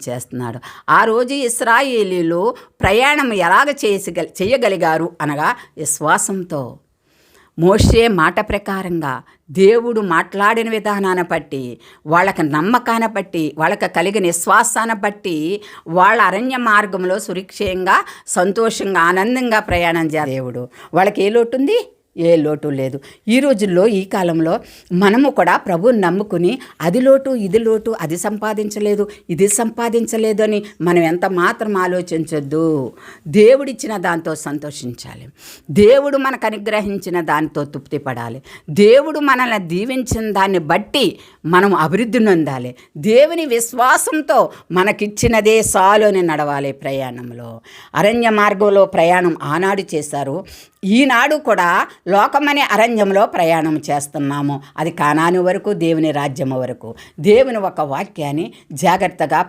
చేస్తున్నాడు. ఆ రోజు ఇశ్రాయేలీయులు ప్రయాణం ఎలాగ చేయగలిగారు అనగా విశ్వాసంతో. మోషే మాట ప్రకారంగా దేవుడు మాట్లాడిన విధానాన్ని బట్టి, వాళ్ళకి నమ్మకాన్ని బట్టి, వాళ్ళకి కలిగిన విశ్వాసాన్ని బట్టి వాళ్ళ అరణ్య మార్గంలో సురక్షంగా, సంతోషంగా, ఆనందంగా ప్రయాణం దేవుడు వాళ్ళకి ఏ లోటు ఉంది? ఏ లోటు లేదు. ఈ రోజుల్లో, ఈ కాలంలో మనము కూడా ప్రభువుని నమ్ముకుని అది లోటు, ఇది లోటు, అది సంపాదించలేదు, ఇది సంపాదించలేదు అని మనం ఎంత మాత్రం ఆలోచించొద్దు. దేవుడిచ్చిన దాంతో సంతోషించాలి. దేవుడు మనకు అనుగ్రహించిన దానితో తృప్తి పడాలి. దేవుడు మనల్ని దీవించిన దాన్ని బట్టి మనం అభివృద్ధి నొందాలి. దేవుని విశ్వాసంతో మనకిచ్చినదే సాలు అని నడవాలి ప్రయాణంలో. అరణ్య మార్గంలో ప్రయాణం ఆనాడు చేశారు. ఈనాడు కూడా లోకమనే అరణ్యంలో ప్రయాణం చేస్తున్నాము. అది కానాను వరకు, దేవుని రాజ్యం వరకు. దేవుని ఒక వాక్యాన్ని జాగ్రత్తగా